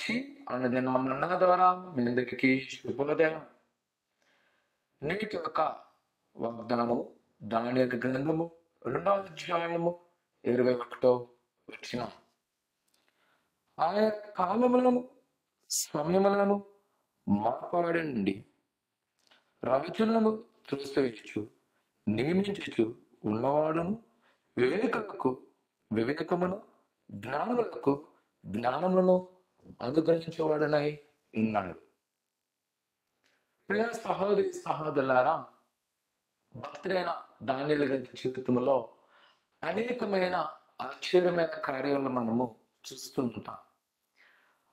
మార్చి అనుదిన మన్నా ద్వారా మీ అందరికీ శుభోదయం. నేటి యొక్క వాగ్దానము దానియేలు గ్రంథము 2వ అధ్యాయము 21వ వచనం. ఆయన కాలములను సమయములను మాట్లాడండి, రాజులను త్రోసివేయచ్చు, నియమించుచు ఉన్నవాడును, వివేకులకు వివేకమును, జ్ఞానులకు జ్ఞానమును అనుగ్రహించేవాడనై ఉన్నాడు. ప్రియ సహోదరి సహోదరులారా, భక్తుడైన దానియేలు గారి జీవితంలో అనేకమైన ఆశ్చర్యమైన కార్యాలను మనము చూస్తూ ఉంటాం.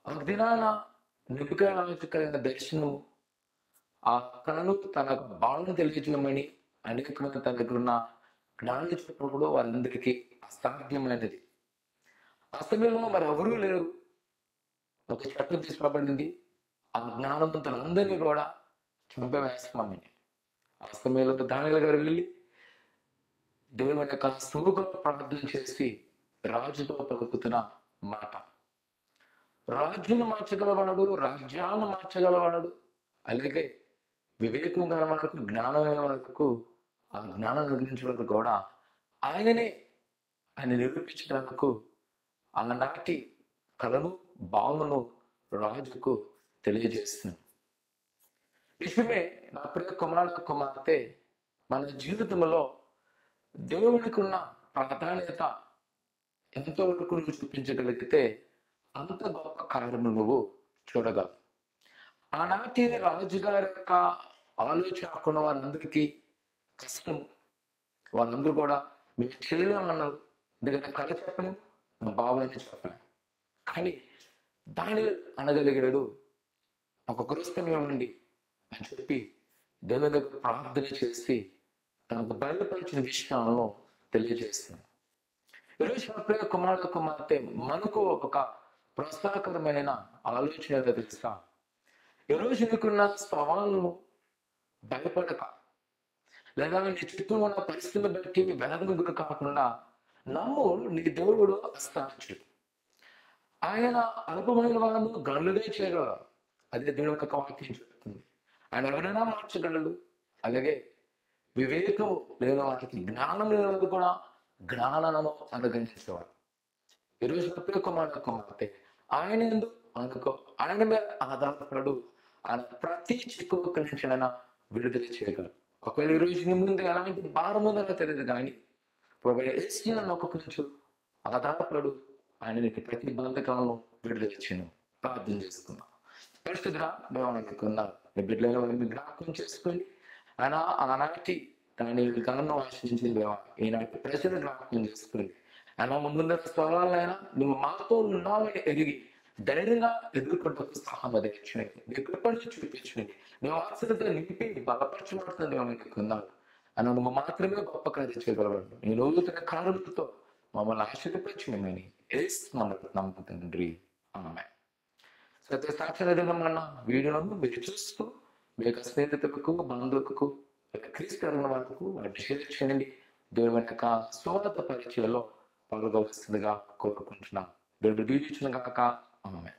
ఒక దినాన నెబుకద్నెజరు కలిగిన దర్శనము, ఆ కళను తన బాణను తెలియజేయమని అనేకమైన తన దగ్గర ఉన్న జ్ఞానం చెప్పినప్పుడు వారందరికీ అసాధ్యమైనది. ఆ సమయంలో మరి ఎవరూ లేరు. ఒక చట్టం తీసుకురాబడింది, ఆ జ్ఞానవంతులందరినీ కూడా చంపవేస్తామని. ఆ సమయంలో దానియేలు గారు వెళ్ళి దేవుని యొక్క సముఖంలో ప్రార్థన చేసి రాజుతో పలుకుతున్న మాట, రాజును మార్చగలవాడు, రాజ్యాన్ని మార్చగలవాడు, అలాగే వివేకం గల వాళ్ళకు, జ్ఞానమైన వాళ్ళకు ఆ జ్ఞానం నిర్మించడానికి కూడా ఆయననే ఆయన నిరూపించడానికి ఆనాటి కళను భావను రాజుకు తెలియజేస్తుంది. నిజమే నా ప్రియ కుమార్తె, మన జీవితంలో దేవునికి ఉన్న ప్రాధాన్యత ఎంతవరకు నువ్వు చూపించగలిగితే అంత గొప్ప కార్యము నువ్వు చూడగలవు. ఆనాటి రాజుగారి యొక్క ఆలోచన ఉన్న వారందరికీ కష్టం. వాళ్ళందరూ కూడా మేము చేయలేమన్నారు. ఎందుకంటే కళ చెప్పను, నా బాబాయ్ని చెప్పాను. కానీ దానియేలు అనగలిగాడు, ఒక గృహస్థం ఇవ్వండి అని చెప్పి దేవుని దగ్గర ప్రార్థన చేసి తనకు బయలుపరిచిన విషయాలను తెలియజేస్తుంది. ఈరోజు నా ప్రియ కుమార్తె, మనకు ఒక ప్రోత్సాహకరమైన ఆలోచన ఏదో తెలుసా? ఈరోజు నీకున్న సవాళ్ళను భయపడక, లేదా నీ చుట్టూ ఉన్న పరిస్థితులను బట్టి వేదన గురి కాకుండా నమ్ము, నీ దేవుడు అస్తాచుడు. ఆయన అల్పమైన వాళ్ళను గనులుగా చేయగలరు. అదే దేవుడు యొక్క వాక్యం చెప్తుంది. ఆయన ఎవరైనా మార్చగలడు. అలాగే వివేకం లేని వారికి, జ్ఞానం లేని వారికి కూడా జ్ఞానము అనుగ్రహించేవాడు. ఈరోజు ప్రతి కుమార్తె ఆయన ఎందుకు అనుకో, ఆయన మీద ఆధారపడు. ఆయన ప్రతి చిక్కుకు నుంచి ఆయన విడుదల చేయగలరు. ఒకవేళ ఈరోజు నీ ముందు ఎలాంటి భారం ఉందో తెలియదు, కానీ నొక్కు ఆధారపడు. ఆయన నీకు ప్రతి బంధకాలను విడుదల చేయను. ప్రార్థన చేసుకున్నాం. పరిస్థితిగా మేము అనుకున్నాం. నీ బిడ్డలను మీరు జ్ఞాపకం చేసుకొని ఆయన ఆనాటి దానియేలు గణను ఆశ్రయించింది. ఈనాటి ప్రజలు జ్ఞాపకం చేసుకుని ఆయన ముందున్న సవాళ్ళైనా నువ్వు మాతో ఉన్నావని ఎరిగి ధైర్యంగా ఎదుర్కొంటూ సహాయం తెచ్చినది, నీ కృపను చూపించినది, నువ్వు ఆశ్రత నింపి బలపరచబడుతుంది. మేము అనుకున్నావు అని నువ్వు మాత్రమే గొప్ప కార్యం చేయగలవాడు. నీ నూతన కారణంతో మమ్మల్ని ఆశ్చర్యపరిచినమని నమ్ముతుంది తండ్రి. ఆమేన్. సత్య సాక్షాత్మన్న వీడియోను మీరు చూస్తూ మీ యొక్క స్నేహితులకు, బంధువులకు, క్రీస్తు వాళ్ళకు వాటిని షేర్ చేయండి. దేవుని యొక్క స్వార్థ పరిచయలో పాల్గొవలసిందిగా కోరుకుంటున్నాం. దేవుడు దీవించును గాక. ఆమేన్.